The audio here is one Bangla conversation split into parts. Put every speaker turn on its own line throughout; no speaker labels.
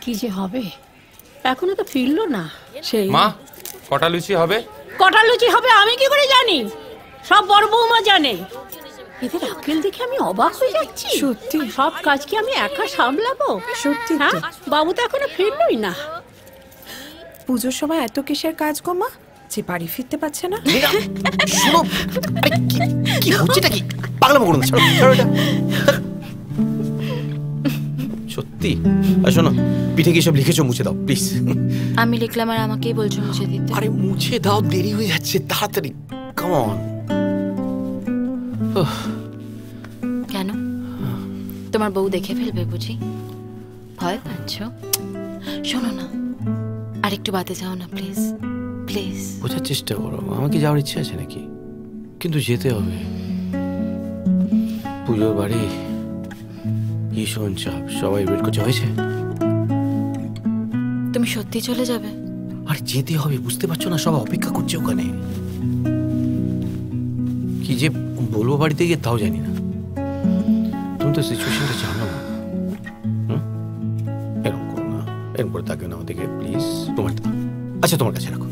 কি যে হবে, এখনো তো ফিরলো না।
সেই
মা, কটা লুচি হবে?
কটা লুচি হবে আমি কি করে জানি? সব বড় বৌমা জানে। এদের আকেল দেখে আমি অবাক হয়ে যাচ্ছি।
সত্যি
সব কাজ কি আমি একা সামলাবো?
সত্যি
হ্যাঁ, বাবু তো এখনো ফিরলোই না।
পুজোর সময় এত কিসের কাজ গো মা যে বাড়ি ফিরতে পারছে না?
শোনো, কি হচ্ছেটা কি? পাগলামো করো না, ছাড়ো ছাড়ো এটা। সত্যি শোনো, পিঠে কি সব লিখেছো? মুছে দাও প্লিজ।
আমি লিখলাম আর আমাকেই বলছো মুছে দিতে।
আরে মুছে দাও, দেরি হয়ে যাচ্ছে, তাড়াতাড়ি কাম অন।
কেন, তোমার বউ দেখে ফেলবে বুঝি? ভয় পাচ্ছ? শোনো না, আর একটু বাদে যাও না প্লিজ প্লিজ।
বোঝার চেষ্টা করো, আমাকে যাওয়ার ইচ্ছে আছে নাকি? কিন্তু যেতে হবে। পুজোর বাড়ি, ভীষণ চাপ, সবাই ওয়েট করছে। হয়েছে?
তুমি সত্যি চলে যাবে?
আরে যেতে হবে, বুঝতে পারছো না? সবাই অপেক্ষা করছে ওখানে। কি যে বলবো বাড়িতে গিয়ে তাও জানি না। তুমি তো সিচুয়েশনটা জানো না। এরকম করো না, এরকম করে তাকে না ওদিকে প্লিজ। তোমার আচ্ছা, তোমার কাছে রাখো।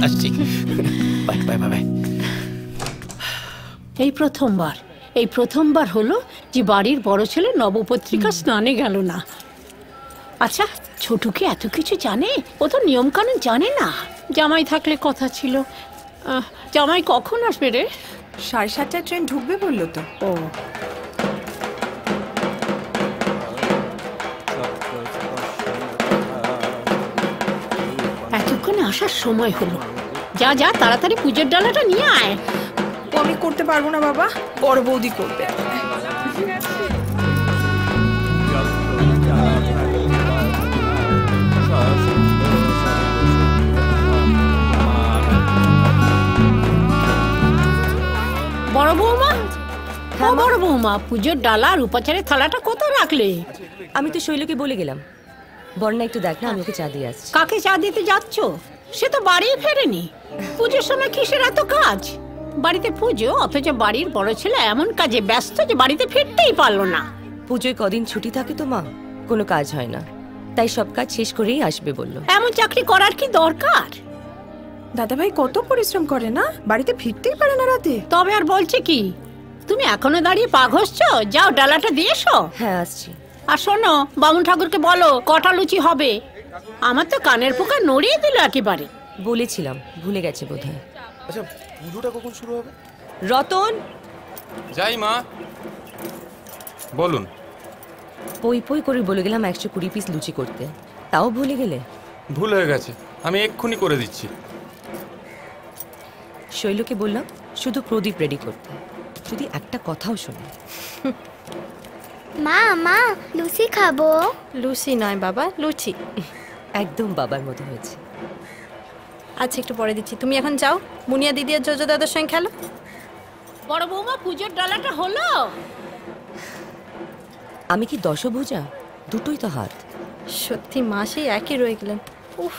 আসছি, বাই বাই বাই বাই।
এই প্রথমবার হলো যে বাড়ির বড় ছেলে নবপত্রিকা স্নানে গেল না। আচ্ছা, ছোটুকে এত কিছু জানে? ও তো নিয়ম কানুন জানে না। জামাই থাকলে কথা ছিল। জামাই কখন আসবে রে?
7:30টায় ট্রেন ঢুকবে বললো তো।
ও, এতক্ষণে আসার সময় হলো। যা যা, তাড়াতাড়ি পুজোর ডালাটা নিয়ে আয়।
ও আমি করতে পারবো না বাবা, বড় বৌদি করবে।
বড় বৌমা, বড় বৌমা, পুজোর ডালা আর উপাচারের থালাটা কোথায় রাখলে?
আমি তো শৈলকে বলে গেলাম, বর্ণা একটু দেখ না, আমি ওকে চা দিয়ে আসছি।
কাকে চা দিতে যাচ্ছ? সে তো বাড়ি ফেরেনি। পুজোর সময় কিসের এত কাজ? বাড়িতে পুজো, অথচ বাড়ির বড় ছেলে এমন কাজে ব্যস্ত যে বাড়িতে ফিরতেই পারলো না।
পুজোয় কদিন ছুটি থাকে তো মা, কোনো কাজ হয় না, তাই সব কাজ শেষ করেই আসবে বললো।
এমন চাকরি করার কি দরকার?
দাদাভাই কত পরিশ্রম করে না, বাড়িতে ফিরতেই পারে না রাতে।
তবে আর বলছে কি? তুমি এখনো দাঁড়িয়ে পা ঘষছো? যাও ডালাটা দিয়ে এসো।
হ্যাঁ আসছি।
আর শোনো, বামুন ঠাকুরকে বলো কটা লুচি হবে। আমার তো কানের পোকা নড়িয়ে দিল একেবারে।
বলেছিলাম, ভুলে গেছে বোধহয়।
আচ্ছা, পুজোটা কখন শুরু হবে?
রতন,
যাই মা, বলুন।
পই পই করে বলে গেলাম 120 পিস লুচি করতে, তাও ভুলে গেলে?
ভুল হয়ে গেছে, আমি এক্ষুনি করে দিচ্ছি।
শৈলকে বললাম শুধু প্রদীপ রেডি করতে, যদি একটা কথাও শোনে।
মা মা, লুচি খাবো।
লুচি নয় বাবা, লুচি।
একদম বাবার মতো হয়েছে।
আচ্ছা, একটু পরে দিচ্ছি, তুমি এখন যাও, মুনিয়া দিদি আর জোজো দাদার সঙ্গে খেলো।
বড় বৌমা, পুজোর ডালাটা হলো?
আমি কি দশভুজা? দুটোই তো হাত।
সত্যি মা সেই একই রয়ে গেলেন। উফ।